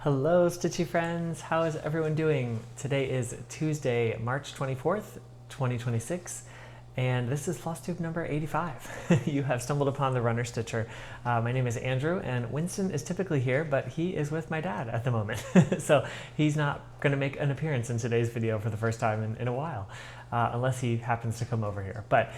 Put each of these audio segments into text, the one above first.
Hello Stitchy friends, how is everyone doing? Today is Tuesday, March 24th, 2026, and this is Flosstube number 85. You have stumbled upon the Runner Stitcher. My name is Andrew, and Winston is typically here, but he is with my dad at the moment. So he's not going to make an appearance in today's video for the first time in a while. Unless he happens to come over here. But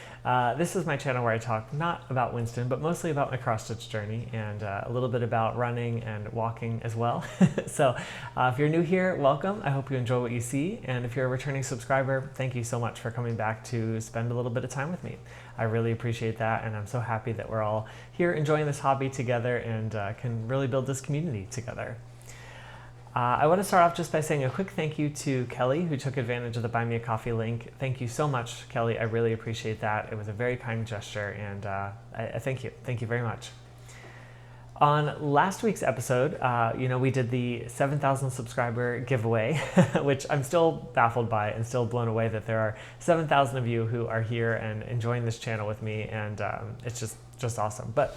this is my channel where I talk not about Winston, but mostly about my cross-stitch journey and a little bit about running and walking as well. So if you're new here, welcome. I hope you enjoy what you see. And if you're a returning subscriber, thank you so much for coming back to spend a little bit of time with me. I really appreciate that, and I'm so happy that we're all here enjoying this hobby together and can really build this community together. I want to start off just by saying a quick thank you to Kelly, who took advantage of the Buy Me a Coffee link. Thank you so much, Kelly. I really appreciate that. It was a very kind gesture, and I thank you. Thank you very much. On last week's episode, we did the 7,000 subscriber giveaway, which I'm still baffled by and still blown away that there are 7,000 of you who are here and enjoying this channel with me, and it's just awesome. But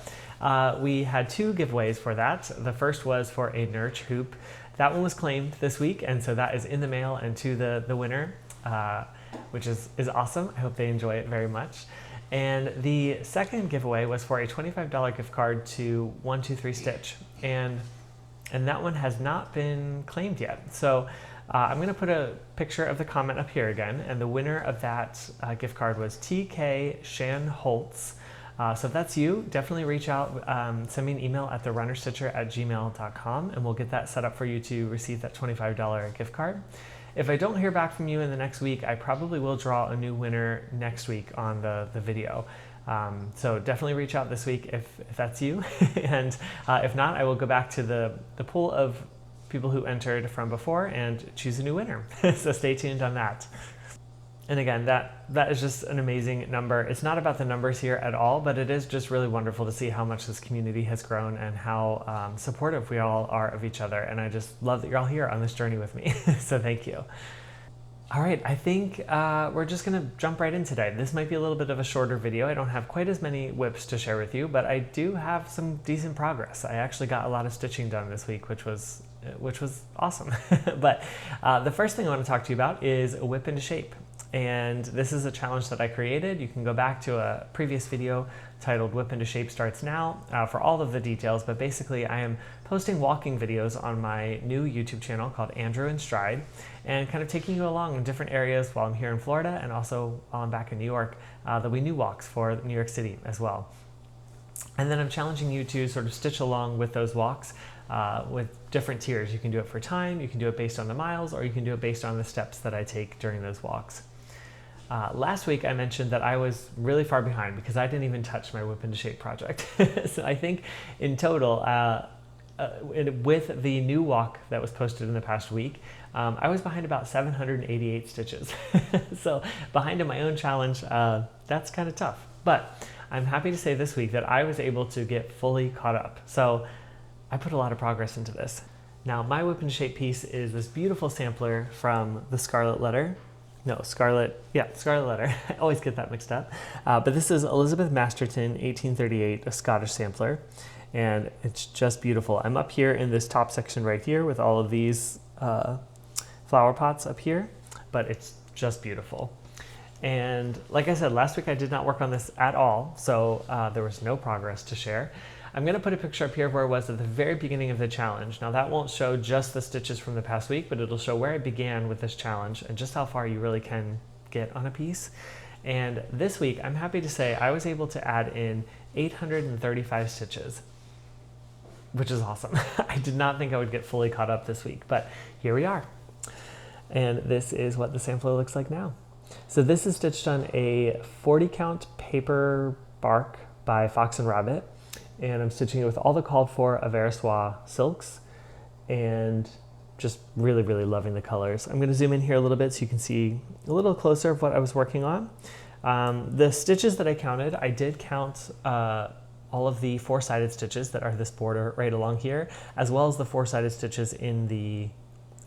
we had two giveaways for that. The first was for a Nurch hoop. That one was claimed this week, and so that is in the mail and to the winner, which is awesome. I hope they enjoy it very much. And the second giveaway was for a $25 gift card to 123 Stitch, and that one has not been claimed yet. So I'm going to put a picture of the comment up here again, and the winner of that gift card was TK Shan Holtz. So if that's you, definitely reach out, send me an email at therunnerstitcher@gmail.com, and we'll get that set up for you to receive that $25 gift card. If I don't hear back from you in the next week, I probably will draw a new winner next week on the video. So definitely reach out this week if that's you. And if not, I will go back to the pool of people who entered from before and choose a new winner. So stay tuned on that. And again, that is just an amazing number. It's not about the numbers here at all, but it is just really wonderful to see how much this community has grown and how supportive we all are of each other. And I just love that you're all here on this journey with me. So thank you. All right, I think we're just gonna jump right in today. This might be a little bit of a shorter video. I don't have quite as many whips to share with you, but I do have some decent progress. I actually got a lot of stitching done this week, which was awesome. But the first thing I want to talk to you about is a whip into shape. And this is a challenge that I created. You can go back to a previous video titled Whip into Shape Starts Now for all of the details, but basically I am posting walking videos on my new YouTube channel called Andrew in Stride, and kind of taking you along in different areas while I'm here in Florida and also while I'm back in New York. There'll be new walks for New York City as well. And then I'm challenging you to sort of stitch along with those walks with different tiers. You can do it for time, you can do it based on the miles, or you can do it based on the steps that I take during those walks. Last week I mentioned that I was really far behind because I didn't even touch my Whip into Shape project. So I think in total, with the new walk that was posted in the past week, I was behind about 788 stitches. So behind in my own challenge, that's kind of tough. But I'm happy to say this week that I was able to get fully caught up. So I put a lot of progress into this. Now my Whip into Shape piece is this beautiful sampler from the Scarlet Letter. No, Scarlet Letter. I always get that mixed up. But this is Elizabeth Masterton, 1838, a Scottish sampler. And it's just beautiful. I'm up here in this top section right here with all of these flower pots up here, but it's just beautiful. And like I said, last week I did not work on this at all, so there was no progress to share. I'm going to put a picture up here of where I was at the very beginning of the challenge. Now that won't show just the stitches from the past week, but it'll show where I began with this challenge and just how far you really can get on a piece. And this week, I'm happy to say I was able to add in 835 stitches, which is awesome. I did not think I would get fully caught up this week, but here we are. And this is what the sampler looks like now. So this is stitched on a 40 count paper bark by Fox and Rabbit. And I'm stitching it with all the called for Aversois silks, and just really, really loving the colors. I'm going to zoom in here a little bit so you can see a little closer of what I was working on. The stitches that I counted, I did count all of the four-sided stitches that are this border right along here, as well as the four-sided stitches in the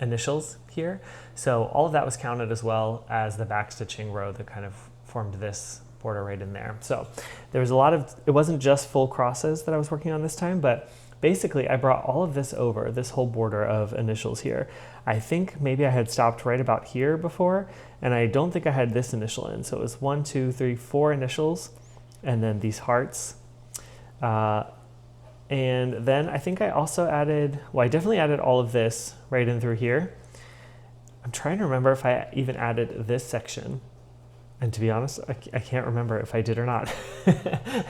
initials here. So all of that was counted, as well as the back stitching row that kind of formed this border right in there. So there was a lot of, it wasn't just full crosses that I was working on this time, but basically I brought all of this over, this whole border of initials here. I think maybe I had stopped right about here before, and I don't think I had this initial in. So it was 1, 2, 3, 4 initials, and then these hearts. And then I think I also added, well, I definitely added all of this right in through here. I'm trying to remember if I even added this section. And to be honest, I can't remember if I did or not.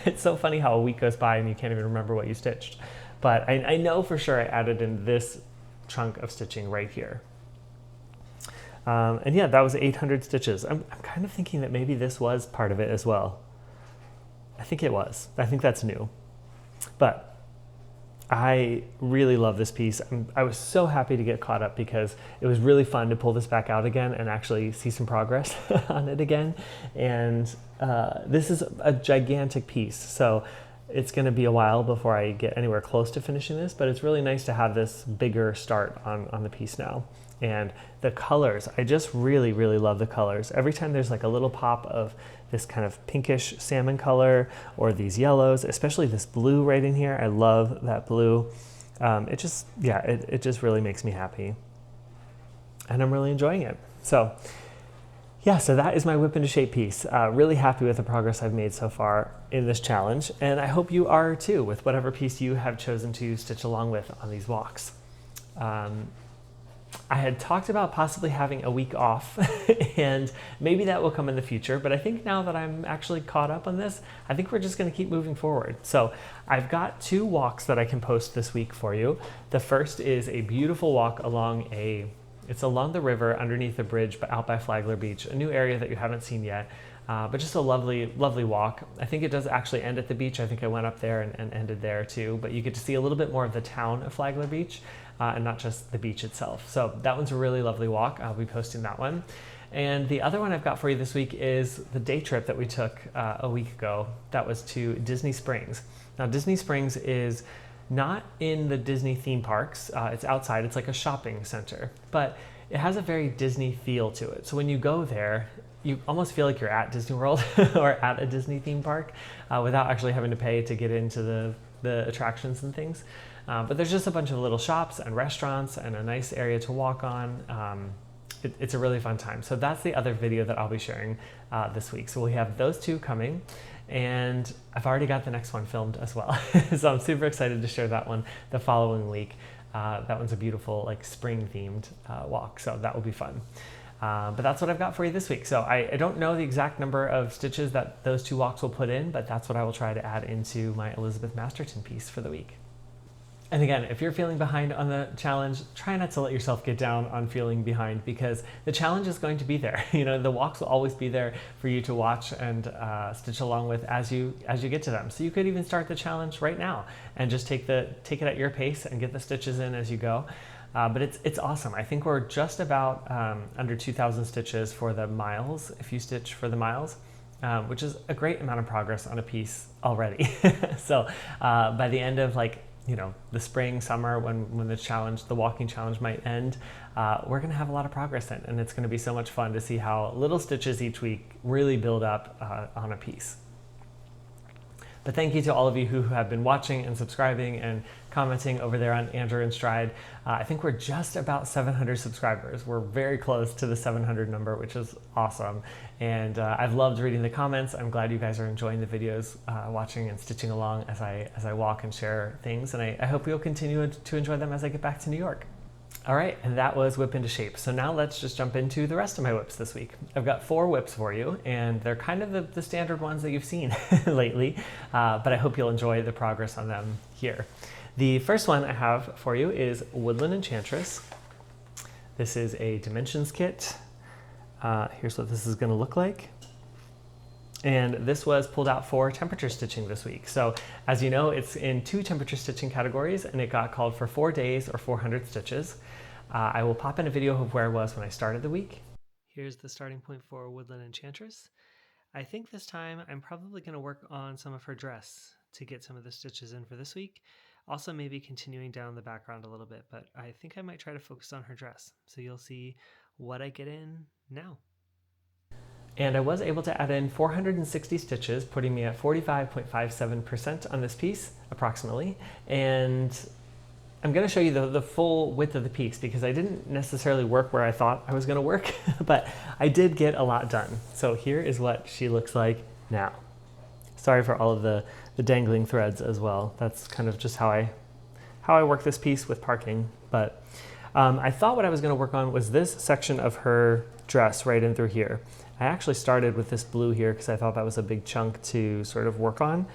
It's so funny how a week goes by and you can't even remember what you stitched. But I know for sure I added in this chunk of stitching right here. And yeah, that was 800 stitches. I'm kind of thinking that maybe this was part of it as well. I think it was. I think that's new. But I really love this piece. I was so happy to get caught up because it was really fun to pull this back out again and actually see some progress on it again. And this is a gigantic piece, so it's going to be a while before I get anywhere close to finishing this, but it's really nice to have this bigger start on the piece now. And the colors, I just really, really love the colors. Every time there's like a little pop of this kind of pinkish salmon color or these yellows, especially this blue right in here. I love that blue. It just really makes me happy. And I'm really enjoying it. So yeah, so that is my whip into shape piece. Really happy with the progress I've made so far in this challenge. And I hope you are too with whatever piece you have chosen to stitch along with on these walks. I had talked about possibly having a week off and maybe that will come in the future, but I think now that I'm actually caught up on this, I think we're just going to keep moving forward. So I've got 2 walks that I can post this week for you. The first is a beautiful walk along it's along the river underneath the bridge out by Flagler Beach, a new area that you haven't seen yet. But just a lovely, lovely walk. I think it does actually end at the beach. I think I went up there and ended there too, but you get to see a little bit more of the town of Flagler Beach and not just the beach itself. So that one's a really lovely walk. I'll be posting that one. And the other one I've got for you this week is the day trip that we took a week ago. That was to Disney Springs. Now Disney Springs is not in the Disney theme parks. It's outside, it's like a shopping center, but it has a very Disney feel to it. So when you go there, you almost feel like you're at Disney World or at a Disney theme park without actually having to pay to get into the attractions and things. But there's just a bunch of little shops and restaurants and a nice area to walk on. It's a really fun time. So that's the other video that I'll be sharing this week. So we have those 2 coming, and I've already got the next one filmed as well. So I'm super excited to share that one the following week. That one's a beautiful like spring themed walk, so that will be fun. But that's what I've got for you this week. So I don't know the exact number of stitches that those 2 walks will put in, but that's what I will try to add into my Elizabeth Masterton piece for the week. And again, if you're feeling behind on the challenge, try not to let yourself get down on feeling behind because the challenge is going to be there. You know, the walks will always be there for you to watch and stitch along with as you get to them. So you could even start the challenge right now and just take it at your pace and get the stitches in as you go. But it's awesome. I think we're just about under 2,000 stitches for the miles, if you stitch for the miles, which is a great amount of progress on a piece already. So by the end of the spring, summer, when the walking challenge might end, we're going to have a lot of progress in, and it's going to be so much fun to see how little stitches each week really build up on a piece. But thank you to all of you who have been watching and subscribing and commenting over there on Andrew and Stride. I think we're just about 700 subscribers. We're very close to the 700 number, which is awesome. And I've loved reading the comments. I'm glad you guys are enjoying the videos, watching and stitching along as I walk and share things. And I hope you'll continue to enjoy them as I get back to New York. All right, and that was Whip into Shape. So now let's just jump into the rest of my whips this week. I've got 4 whips for you, and they're kind of the standard ones that you've seen lately, but I hope you'll enjoy the progress on them here. The first one I have for you is Woodland Enchantress. This is a dimensions kit. Here's what this is going to look like. And this was pulled out for temperature stitching this week. So as you know, it's in 2 temperature stitching categories, and it got called for 4 days or 400 stitches. I will pop in a video of where I was when I started the week. Here's the starting point for Woodland Enchantress. I think this time I'm probably going to work on some of her dress to get some of the stitches in for this week. Also maybe continuing down the background a little bit, but I think I might try to focus on her dress. So you'll see what I get in now. And I was able to add in 460 stitches, putting me at 45.57% on this piece, approximately. And I'm going to show you the full width of the piece because I didn't necessarily work where I thought I was going to work, but I did get a lot done. So here is what she looks like now. Sorry for all of the dangling threads as well. That's kind of just how I work this piece with parking. But I thought what I was going to work on was this section of her dress right in through here. I actually started with this blue here because I thought that was a big chunk to sort of work on.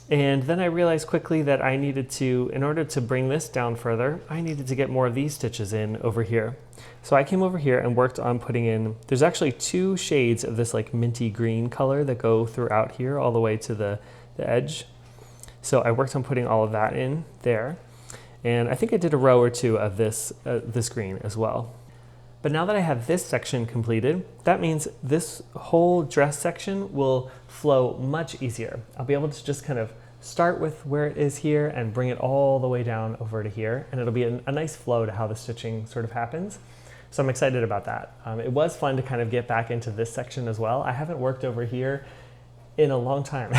And then I realized quickly that I needed to, in order to bring this down further, I needed to get more of these stitches in over here. So I came over here and worked on putting in, there's actually 2 shades of this like minty green color that go throughout here all the way to the edge. So I worked on putting all of that in there. And I think I did a row or 2 of this green as well. But now that I have this section completed, that means this whole dress section will flow much easier. I'll be able to just kind of start with where it is here and bring it all the way down over to here. And it'll be a nice flow to how the stitching sort of happens. So I'm excited about that. It was fun to kind of get back into this section as well. I haven't worked over here in a long time,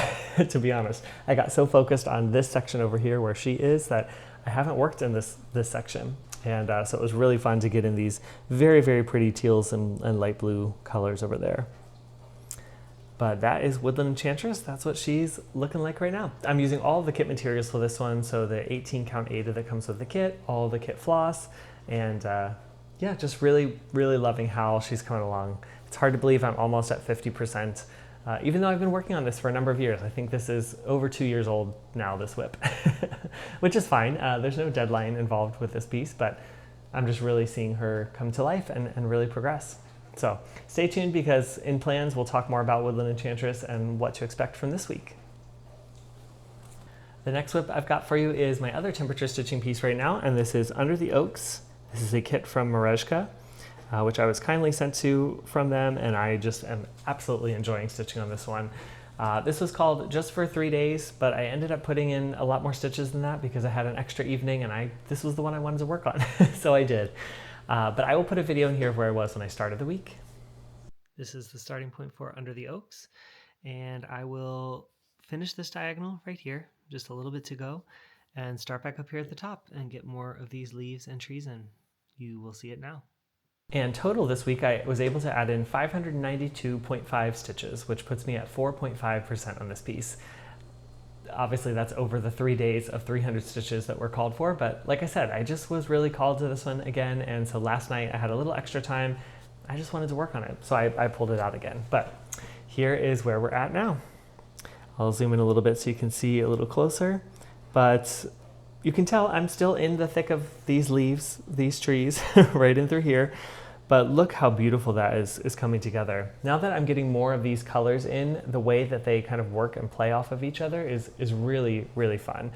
to be honest. I got so focused on this section over here where she is that I haven't worked in this section. And so it was really fun to get in these very, very pretty teals and light blue colors over there. But that is Woodland Enchantress. That's what she's looking like right now. I'm using all of the kit materials for this one. So the 18 count Ada that comes with the kit, all the kit floss, and yeah, just really, really loving how she's coming along. It's hard to believe I'm almost at 50%. Even though I've been working on this for a number of years. I think this is over 2 years old now, this whip, which is fine. There's no deadline involved with this piece, but I'm just really seeing her come to life and really progress. So stay tuned because in plans, we'll talk more about Woodland Enchantress and what to expect from this week. The next whip I've got for you is my other temperature stitching piece right now, and this is Under the Oaks. This is a kit from Merejka, which I was kindly sent to from them, and I just am absolutely enjoying stitching on this one. This was called Just for 3 Days, but I ended up putting in a lot more stitches than that because I had an extra evening and this was the one I wanted to work on, so I did. But I will put a video in here of where I was when I started the week. This is the starting point for Under the Oaks, and I will finish this diagonal right here, just a little bit to go, and start back up here at the top and get more of these leaves and trees in. You will see it now. And total this week, I was able to add in 592.5 stitches, which puts me at 4.5% on this piece. Obviously, that's over the 3 days of 300 stitches that were called for, but like I said, I just was really called to this one again, and so last night I had a little extra time. I just wanted to work on it, so I pulled it out again. But here is where we're at now. I'll zoom in a little bit so you can see a little closer, but you can tell I'm still in the thick of these leaves, these trees, right in through here. But look how beautiful that is coming together. Now that I'm getting more of these colors in, the way that they kind of work and play off of each other is really, really fun.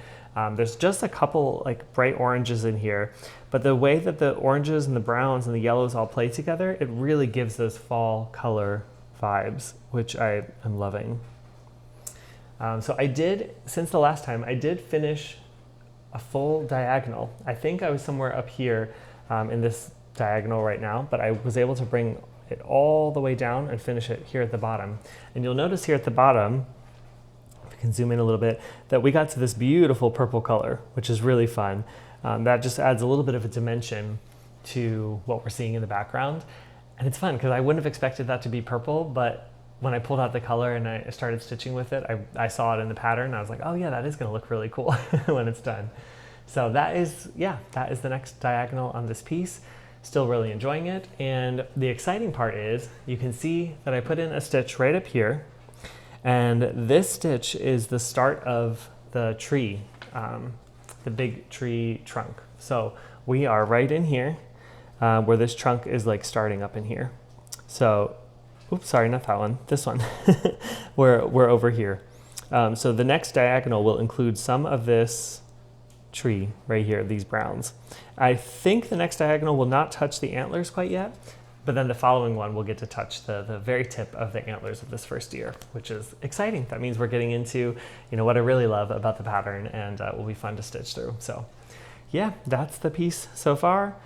There's just a couple like bright oranges in here, but the way that the oranges and the browns and the yellows all play together, it really gives those fall color vibes, which I am loving. So I did, since the last time, I did finish a full diagonal. I think I was somewhere up here in this diagonal right now, but I was able to bring it all the way down and finish it here at the bottom. And you'll notice here at the bottom, if you can zoom in a little bit, that we got to this beautiful purple color, which is really fun. That just adds a little bit of a dimension to what we're seeing in the background. And it's fun because I wouldn't have expected that to be purple, but when I pulled out the color and I started stitching with it, I saw it in the pattern and I was like, oh yeah, that is gonna look really cool when it's done. So that is the next diagonal on this piece. Still really enjoying it. And the exciting part is you can see that I put in a stitch right up here. And this stitch is the start of the tree, the big tree trunk. So we are right in here where this trunk is like starting up in here. So, oops, sorry, not that one, this one. we're over here. So the next diagonal will include some of this tree right here, these browns. I think the next diagonal will not touch the antlers quite yet, but then the following one will get to touch the very tip of the antlers of this first deer, which is exciting. That means we're getting into, you know, what I really love about the pattern, and it will be fun to stitch through. So yeah, that's the piece so far.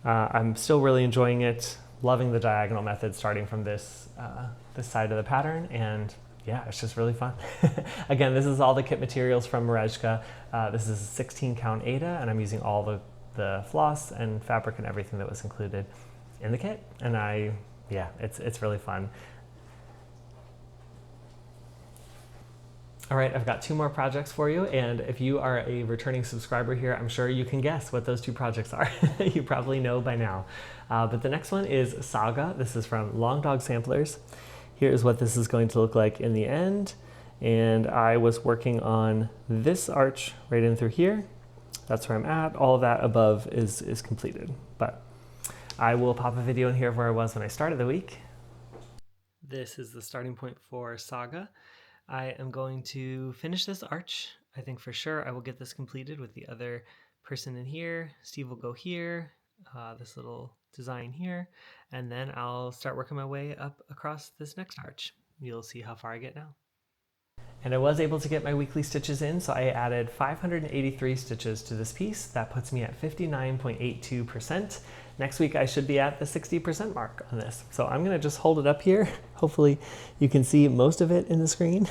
I'm still really enjoying it. loving the diagonal method starting from this side of the pattern, and yeah, it's just really fun. Again, this is all the kit materials from Merejka. This is a 16 count Ada, and I'm using all the floss and fabric and everything that was included in the kit. And yeah, it's really fun. All right, I've got 2 more projects for you, and if you are a returning subscriber here, I'm sure you can guess what those 2 projects are. You probably know by now. But the next one is Saga. This is from Long Dog Samplers. Here's what this is going to look like in the end. And I was working on this arch right in through here. That's where I'm at. All of that above is completed. But I will pop a video in here of where I was when I started the week. This is the starting point for Saga. I am going to finish this arch. I think for sure I will get this completed with the other person in here. Steve will go here, this little design here, and then I'll start working my way up across this next arch. You'll see how far I get now. And I was able to get my weekly stitches in, so I added 583 stitches to this piece. That puts me at 59.82%. Next week I should be at the 60% mark on this. So I'm gonna just hold it up here. Hopefully you can see most of it in the screen.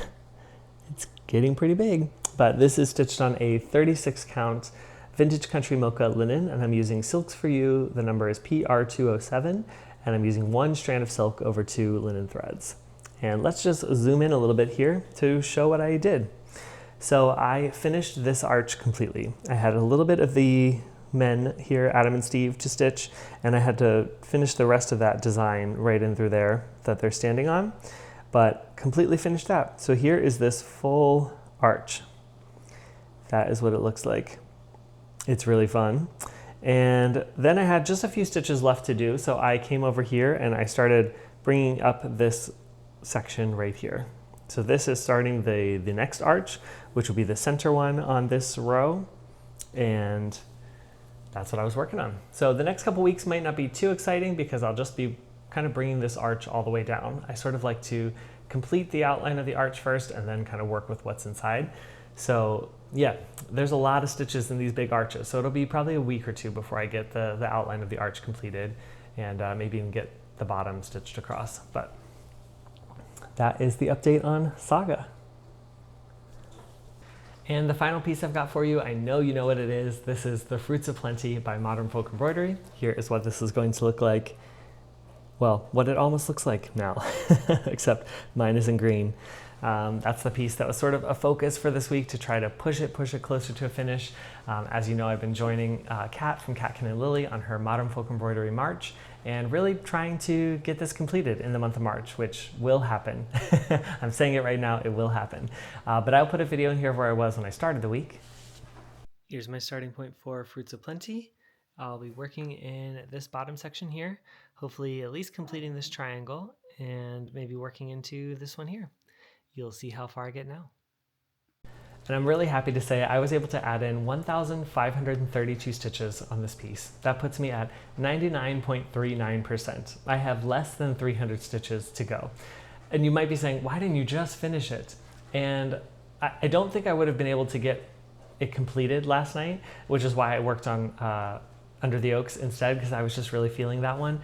It's getting pretty big, but this is stitched on a 36 count Vintage Country Mocha linen, and I'm using Silks for You. The number is PR207, and I'm using 1 strand of silk over 2 linen threads. And let's just zoom in a little bit here to show what I did. So I finished this arch completely. I had a little bit of the men here, Adam and Steve, to stitch, and I had to finish the rest of that design right in through there that they're standing on, but completely finished that. So here is this full arch. That is what it looks like. It's really fun. And then I had just a few stitches left to do, so I came over here and I started bringing up this section right here. So this is starting the next arch, which will be the center one on this row, and that's what I was working on. So the next couple weeks might not be too exciting because I'll just be kind of bringing this arch all the way down. I sort of like to complete the outline of the arch first and then kind of work with what's inside. So yeah, there's a lot of stitches in these big arches, so it'll be probably a week or 2 before I get the outline of the arch completed, and maybe even get the bottom stitched across. But that is the update on Saga. And the final piece I've got for you, I know you know what it is. This is the Fruits of Plenty by Modern Folk Embroidery. Here is what this is going to look like. Well, what it almost looks like now, except mine is in green. That's the piece that was sort of a focus for this week, to try to push it closer to a finish. As you know, I've been joining Kat from Catkin and Lily on her Modern Folk Embroidery March, and really trying to get this completed in the month of March, which will happen. I'm saying it right now, it will happen. But I'll put a video in here of where I was when I started the week. Here's my starting point for Fruits of Plenty. I'll be working in this bottom section here, hopefully at least completing this triangle, and maybe working into this one here. You'll see how far I get now. And I'm really happy to say I was able to add in 1,532 stitches on this piece. That puts me at 99.39%. I have less than 300 stitches to go. And you might be saying, why didn't you just finish it? And I don't think I would have been able to get it completed last night, which is why I worked on Under the Oaks instead, because I was just really feeling that one,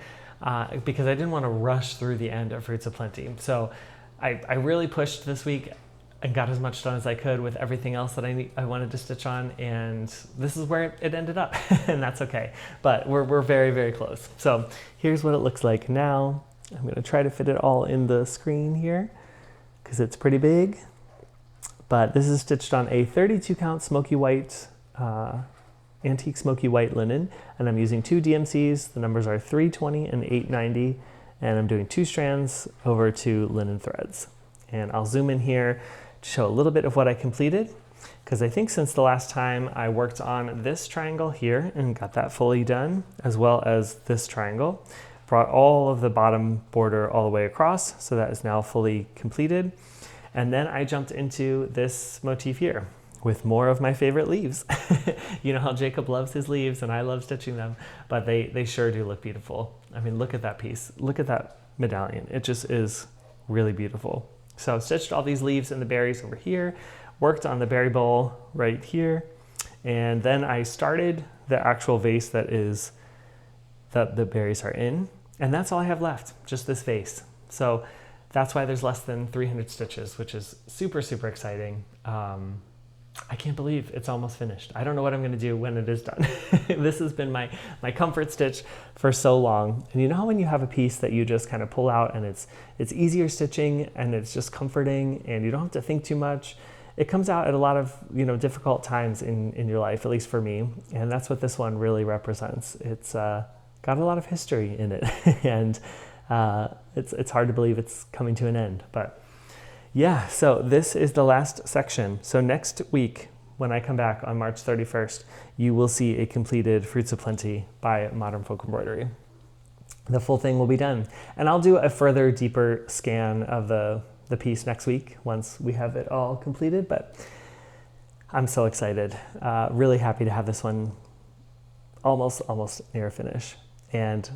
because I didn't want to rush through the end of Fruits of Plenty. So I really pushed this week and got as much done as I could with everything else that I wanted to stitch on, and this is where it ended up, and that's okay. But we're very, very close. So here's what it looks like now. I'm gonna try to fit it all in the screen here because it's pretty big. But this is stitched on a 32 count smoky white, antique smoky white linen, and I'm using 2 DMCs. The numbers are 320 and 890, and I'm doing 2 strands over 2 linen threads. And I'll zoom in here to show a little bit of what I completed, because I think since the last time I worked on this triangle here and got that fully done, as well as this triangle, brought all of the bottom border all the way across, so that is now fully completed. And then I jumped into this motif here with more of my favorite leaves. You know how Jacob loves his leaves and I love stitching them, but they sure do look beautiful. I mean, look at that piece. Look at that medallion. It just is really beautiful. So I stitched all these leaves and the berries over here, worked on the berry bowl right here, and then I started the actual vase that the berries are in. And that's all I have left, just this vase. So that's why there's less than 300 stitches, which is super, super exciting. I can't believe it's almost finished. I don't know what I'm gonna do when it is done. This has been my comfort stitch for so long. And you know how when you have a piece that you just kind of pull out and it's easier stitching and it's just comforting and you don't have to think too much? It comes out at a lot of difficult times in your life, at least for me. And that's what this one really represents. It's got a lot of history in it. And it's hard to believe it's coming to an end. But yeah, so this is the last section. So next week, when I come back on March 31st, you will see a completed Fruits of Plenty by Modern Folk Embroidery. The full thing will be done. And I'll do a further deeper scan of the piece next week once we have it all completed, but I'm so excited. Really happy to have this one almost near a finish. And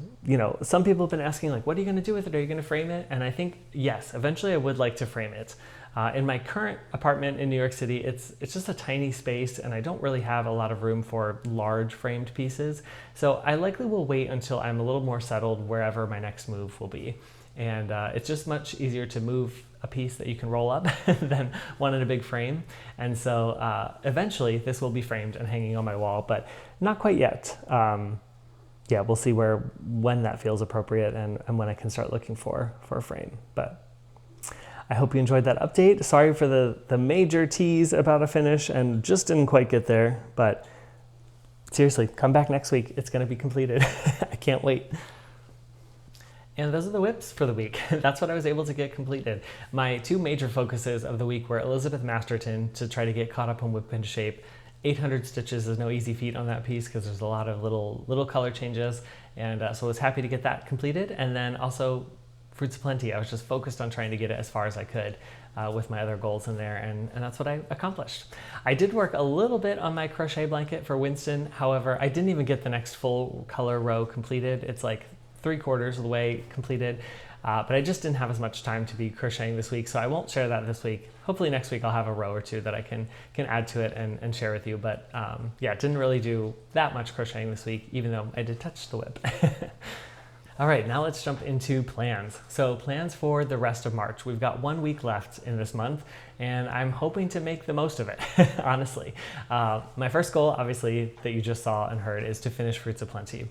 some people have been asking, like, what are you going to do with it? Are you going to frame it? And I think, yes, eventually I would like to frame it. In my current apartment in New York City, it's just a tiny space and I don't really have a lot of room for large framed pieces. So I likely will wait until I'm a little more settled wherever my next move will be. And it's just much easier to move a piece that you can roll up than one in a big frame. And so eventually this will be framed and hanging on my wall, but not quite yet. Yeah, we'll see when that feels appropriate and when I can start looking for a frame. But I hope you enjoyed that update. Sorry for the major tease about a finish and just didn't quite get there. But seriously, come back next week. It's going to be completed. I can't wait. And those are the whips for the week. That's what I was able to get completed. My two major focuses of the week were Elizabeth Masterton to try to get caught up on whip into shape. 800 stitches is no easy feat on that piece because there's a lot of little color changes. And so I was happy to get that completed. And then also Fruits of Plenty. I was just focused on trying to get it as far as I could with my other goals in there. And that's what I accomplished. I did work a little bit on my crochet blanket for Winston. However, I didn't even get the next full color row completed. It's like 3/4 of the way completed. But I just didn't have as much time to be crocheting this week, so I won't share that this week. Hopefully next week I'll have a row or two that I can add to it and share with you. But yeah, didn't really do that much crocheting this week, even though I did touch the whip. All right, now let's jump into plans. So plans for the rest of March. We've got 1 week left in this month, and I'm hoping to make the most of it, honestly. My first goal, obviously, that you just saw and heard is to finish Fruits of Plenty.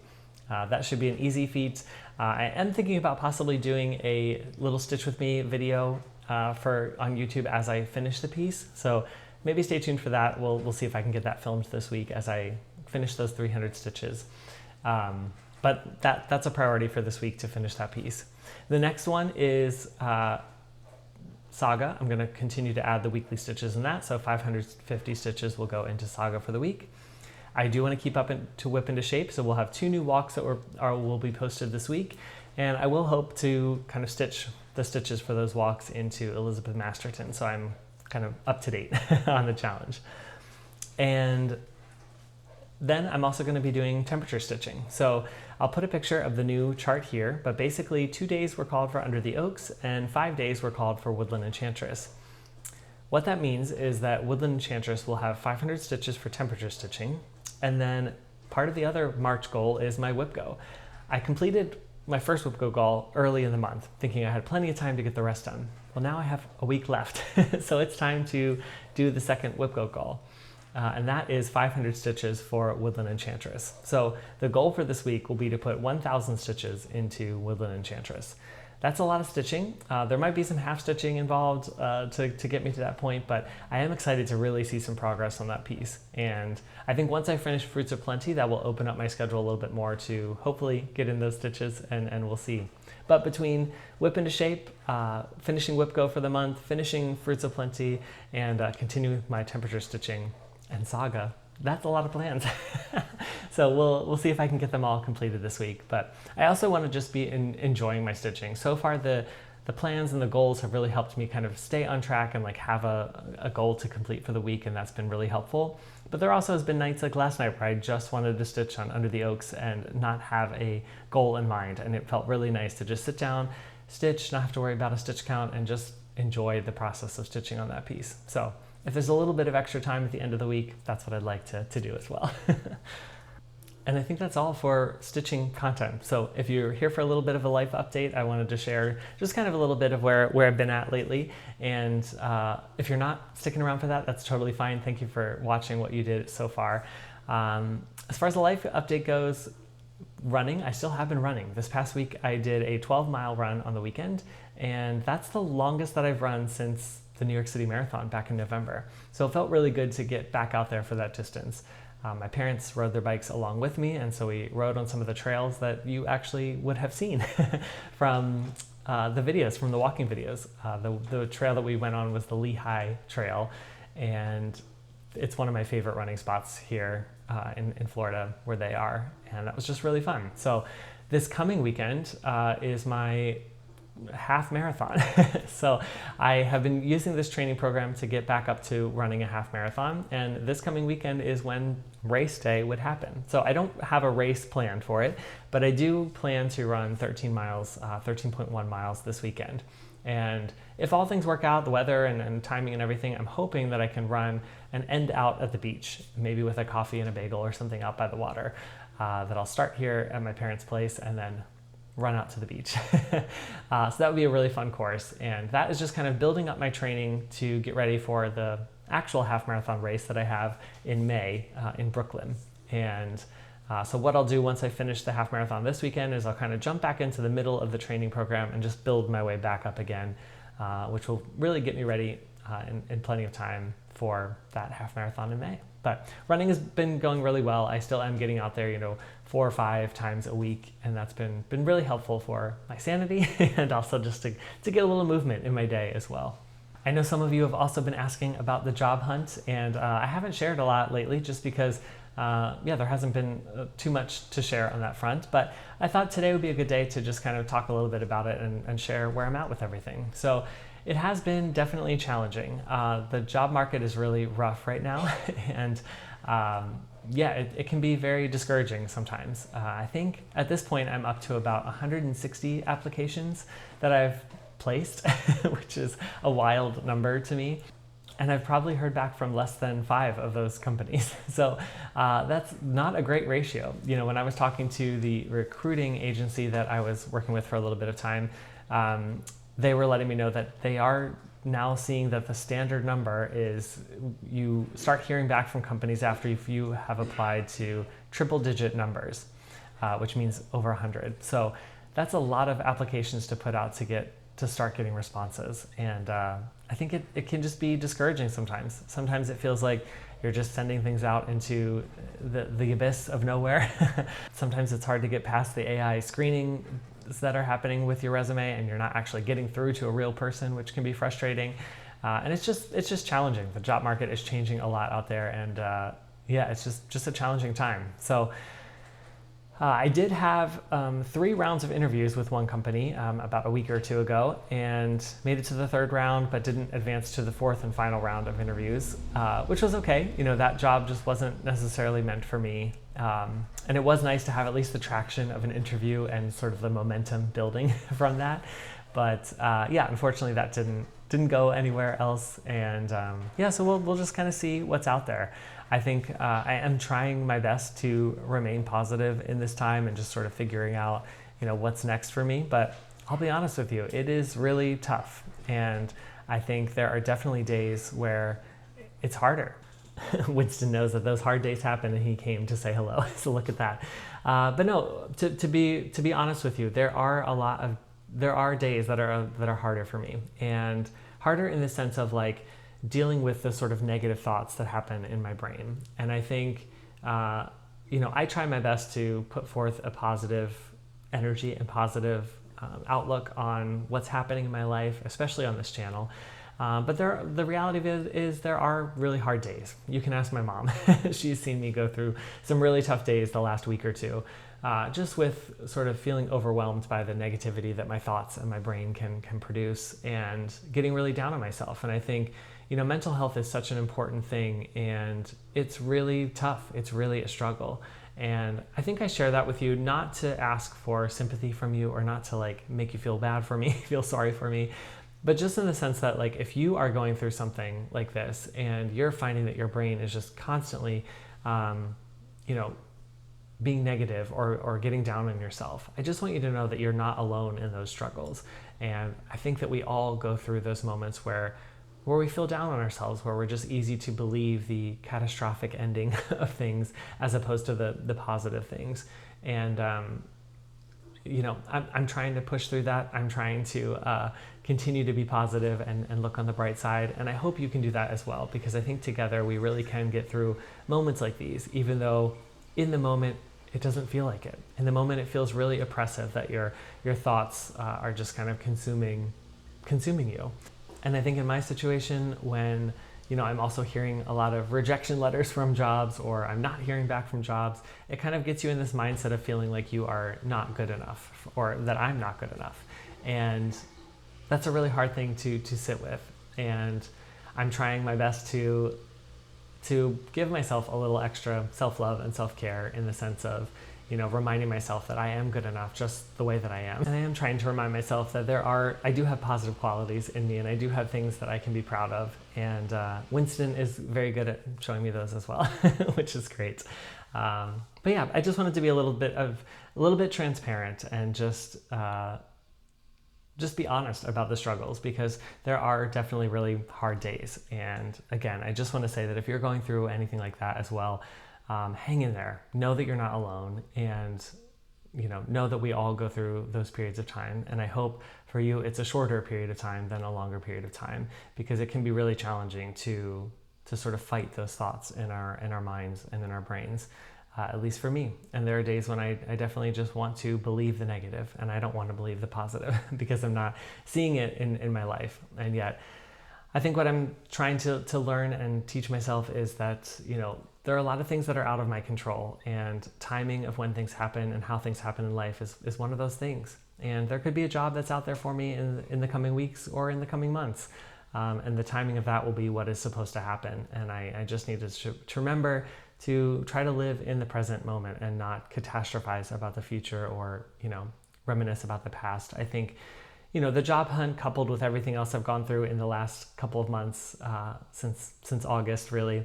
That should be an easy feat. I am thinking about possibly doing a little Stitch With Me video on YouTube as I finish the piece. So maybe stay tuned for that. We'll see if I can get that filmed this week as I finish those 300 stitches. But that's a priority for this week to finish that piece. The next one is Saga. I'm going to continue to add the weekly stitches in that. So 550 stitches will go into Saga for the week. I do want to keep up to whip into shape, so we'll have 2 new walks that will be posted this week, and I will hope to kind of stitch the stitches for those walks into Elizabeth Masterton, so I'm kind of up to date on the challenge. And then I'm also going to be doing temperature stitching. So I'll put a picture of the new chart here, but basically 2 days were called for Under the Oaks and 5 days were called for Woodland Enchantress. What that means is that Woodland Enchantress will have 500 stitches for temperature stitching. And then part of the other March goal is my whip go. I completed my first whip go goal early in the month, thinking I had plenty of time to get the rest done. Well, now I have a week left, so it's time to do the second whip go goal. And that is 500 stitches for Woodland Enchantress. So the goal for this week will be to put 1,000 stitches into Woodland Enchantress. That's a lot of stitching. There might be some half stitching involved to get me to that point, but I am excited to really see some progress on that piece. And I think once I finish Fruits of Plenty, that will open up my schedule a little bit more to hopefully get in those stitches, and we'll see. But between whip into shape, finishing whip go for the month, finishing Fruits of Plenty, and continuing my temperature stitching and Saga, that's a lot of plans. So we'll see if I can get them all completed this week. But I also want to just be enjoying my stitching. So far the plans and the goals have really helped me kind of stay on track and like have a goal to complete for the week, and that's been really helpful. But there also has been nights like last night where I just wanted to stitch on Under the Oaks and not have a goal in mind, and it felt really nice to just sit down, stitch, not have to worry about a stitch count, and just enjoy the process of stitching on that piece. So if there's a little bit of extra time at the end of the week, that's what I'd like to do as well. And I think that's all for stitching content. So if you're here for a little bit of a life update, I wanted to share just kind of a little bit of where I've been at lately. And if you're not sticking around for that, that's totally fine. Thank you for watching what you did so far. As far as the life update goes, running, I still have been running. This past week, I did a 12-mile run on the weekend, and that's the longest that I've run since the New York City Marathon back in November. So it felt really good to get back out there for that distance. My parents rode their bikes along with me, and so we rode on some of the trails that you actually would have seen from the videos, from the walking videos. The trail that we went on was the Lehigh Trail, and it's one of my favorite running spots here in Florida where they are, and that was just really fun. So this coming weekend is my half marathon. So I have been using this training program to get back up to running a half marathon, and this coming weekend is when race day would happen. So I don't have a race planned for it, but I do plan to run 13 miles, 13.1 miles this weekend. And if all things work out, the weather and timing and everything, I'm hoping that I can run and end out at the beach, maybe with a coffee and a bagel or something out by the water, that I'll start here at my parents' place and then run out to the beach. So that would be a really fun course. And that is just kind of building up my training to get ready for the actual half marathon race that I have in May in Brooklyn. And so what I'll do once I finish the half marathon this weekend is I'll kind of jump back into the middle of the training program and just build my way back up again, which will really get me ready in plenty of time for that half marathon in May. But running has been going really well. I still am getting out there, 4 or 5 times a week, and that's been really helpful for my sanity and also just to get a little movement in my day as well. I know some of you have also been asking about the job hunt, and I haven't shared a lot lately just because there hasn't been too much to share on that front, but I thought today would be a good day to just kind of talk a little bit about it and share where I'm at with everything. So it has been definitely challenging. The job market is really rough right now, and it can be very discouraging sometimes. I think at this point I'm up to about 160 applications that I've placed, which is a wild number to me. And I've probably heard back from less than 5 of those companies. So that's not a great ratio. When I was talking to the recruiting agency that I was working with for a little bit of time, they were letting me know that they are now seeing that the standard number is you start hearing back from companies after you have applied to triple-digit numbers, which means over 100. So that's a lot of applications to put out to start getting responses. And I think it can just be discouraging sometimes. Sometimes it feels like you're just sending things out into the abyss of nowhere. Sometimes it's hard to get past the AI screening that are happening with your resume, and you're not actually getting through to a real person, which can be frustrating. And it's just challenging. The job market is changing a lot out there, and it's just a challenging time. So I did have 3 rounds of interviews with one company about a week or 2 ago, and made it to the 3rd round, but didn't advance to the 4th and final round of interviews, which was okay. That job just wasn't necessarily meant for me. And it was nice to have at least the traction of an interview and sort of the momentum building from that. But unfortunately that didn't go anywhere else. And so we'll just kind of see what's out there. I think I am trying my best to remain positive in this time and just sort of figuring out, what's next for me. But I'll be honest with you, it is really tough. And I think there are definitely days where it's harder. Winston knows that those hard days happen, and he came to say hello. So look at that. But no, to be honest with you, there are days that are harder for me, and harder in the sense of like dealing with the sort of negative thoughts that happen in my brain. And I think I try my best to put forth a positive energy and positive outlook on what's happening in my life, especially on this channel. But the reality of it is there are really hard days. You can ask my mom. She's seen me go through some really tough days the last week or 2, just with sort of feeling overwhelmed by the negativity that my thoughts and my brain can produce, and getting really down on myself. And I think, mental health is such an important thing, and it's really tough. It's really a struggle. And I think I share that with you, not to ask for sympathy from you or not to like make you feel bad for me, feel sorry for me, but just in the sense that like if you are going through something like this and you're finding that your brain is just constantly, being negative or getting down on yourself. I just want you to know that you're not alone in those struggles. And I think that we all go through those moments where we feel down on ourselves, where we're just easy to believe the catastrophic ending of things as opposed to the positive things. And I'm trying to push through that. I'm trying to continue to be positive and look on the bright side. And I hope you can do that as well, because I think together we really can get through moments like these, even though in the moment it doesn't feel like it. In the moment it feels really oppressive that your thoughts are just kind of consuming you. And I think in my situation, when I'm also hearing a lot of rejection letters from jobs, or I'm not hearing back from jobs, it kind of gets you in this mindset of feeling like you are not good enough, or that I'm not good enough. And that's a really hard thing to sit with. And I'm trying my best to give myself a little extra self-love and self-care, in the sense of, reminding myself that I am good enough just the way that I am. And I am trying to remind myself that I do have positive qualities in me, and I do have things that I can be proud of. And Winston is very good at showing me those as well, which is great. But yeah, I just wanted to be a little bit transparent and just be honest about the struggles, because there are definitely really hard days. And again, I just want to say that if you're going through anything like that as well, hang in there. Know that you're not alone, and know that we all go through those periods of time. And I hope for you it's a shorter period of time than a longer period of time, because it can be really challenging to sort of fight those thoughts in our minds and in our brains. At least for me. And there are days when I definitely just want to believe the negative, and I don't want to believe the positive because I'm not seeing it in my life. And yet I think what I'm trying to learn and teach myself is that, there are a lot of things that are out of my control, and timing of when things happen and how things happen in life is one of those things. And there could be a job that's out there for me in the coming weeks or in the coming months. And the timing of that will be what is supposed to happen. And I just need to remember to try to live in the present moment and not catastrophize about the future, or, reminisce about the past. I think, the job hunt, coupled with everything else I've gone through in the last couple of months, since August really,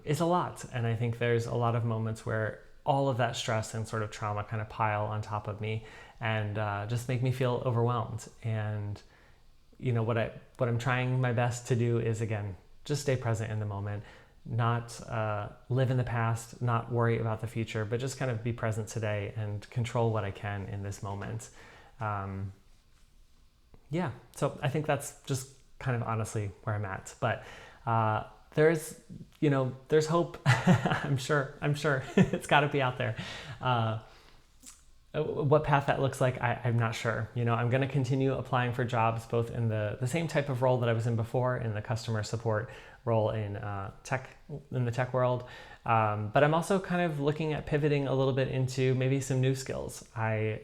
is a lot. And I think there's a lot of moments where all of that stress and sort of trauma kind of pile on top of me and just make me feel overwhelmed. And what I'm trying my best to do is, again, just stay present in the moment, not live in the past, not worry about the future, but just kind of be present today and control what I can in this moment. So I think that's just kind of honestly where I'm at. But there's hope. I'm sure it's got to be out there. What path that looks like, I'm not sure. I'm going to continue applying for jobs, both in the same type of role that I was in before, in the customer support role in the tech world. But I'm also kind of looking at pivoting a little bit into maybe some new skills. I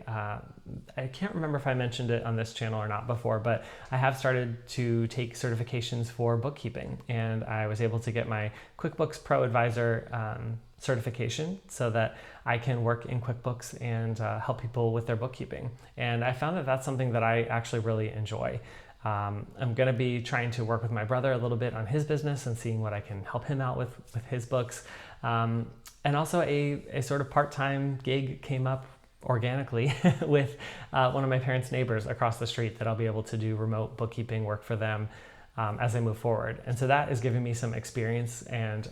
can't remember if I mentioned it on this channel or not before, but I have started to take certifications for bookkeeping, and I was able to get my QuickBooks Pro Advisor certification so that I can work in QuickBooks and help people with their bookkeeping. And I found that that's something that I actually really enjoy. I'm going to be trying to work with my brother a little bit on his business and seeing what I can help him out with his books. And also a sort of part-time gig came up organically with one of my parents' neighbors across the street, that I'll be able to do remote bookkeeping work for them as I move forward. And so that is giving me some experience and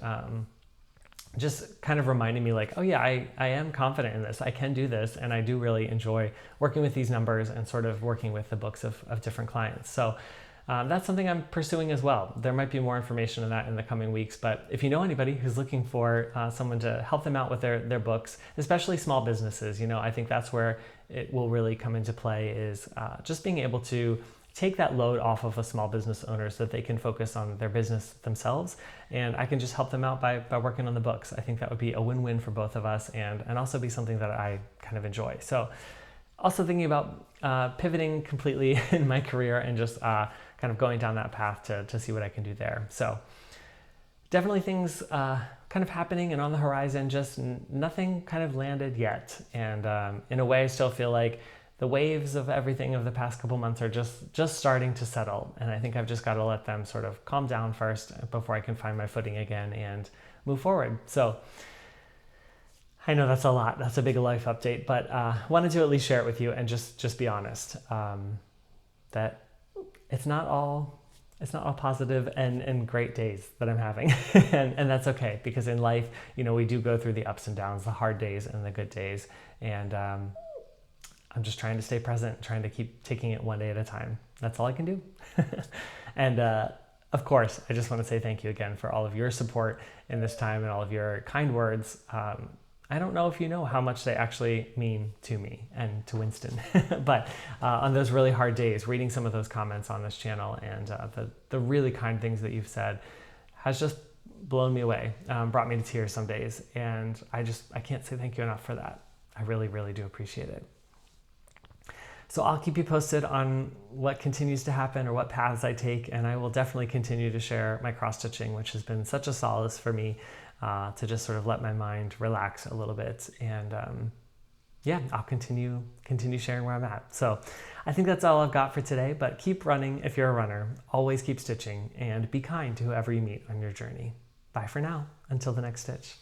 just kind of reminding me like, oh yeah, I am confident in this. I can do this. And I do really enjoy working with these numbers and sort of working with the books of different clients. So that's something I'm pursuing as well. There might be more information on that in the coming weeks, but if you know anybody who's looking for someone to help them out with their books, especially small businesses, I think that's where it will really come into play, is just being able to take that load off of a small business owner so that they can focus on their business themselves, and I can just help them out by working on the books. I think that would be a win-win for both of us, and also be something that I kind of enjoy. So also thinking about pivoting completely in my career and just kind of going down that path to see what I can do there. So definitely things kind of happening and on the horizon, just nothing kind of landed yet. And in a way, I still feel like the waves of everything of the past couple months are just starting to settle. And I think I've just got to let them sort of calm down first before I can find my footing again and move forward. So I know that's a lot. That's a big life update, but wanted to at least share it with you and just be honest that it's not all positive and great days that I'm having, and that's okay, because in life, you know, we do go through the ups and downs, the hard days and the good days, and I'm just trying to stay present, trying to keep taking it one day at a time. That's all I can do. And of course, I just want to say thank you again for all of your support in this time and all of your kind words. I don't know if you know how much they actually mean to me and to Winston, but on those really hard days, reading some of those comments on this channel and the really kind things that you've said has just blown me away, brought me to tears some days, and I can't say thank you enough for that. I really, really do appreciate it. So I'll keep you posted on what continues to happen or what paths I take, and I will definitely continue to share my cross-stitching, which has been such a solace for me to just sort of let my mind relax a little bit. And yeah, I'll continue sharing where I'm at. So I think that's all I've got for today, but keep running if you're a runner. Always keep stitching and be kind to whoever you meet on your journey. Bye for now, until the next stitch.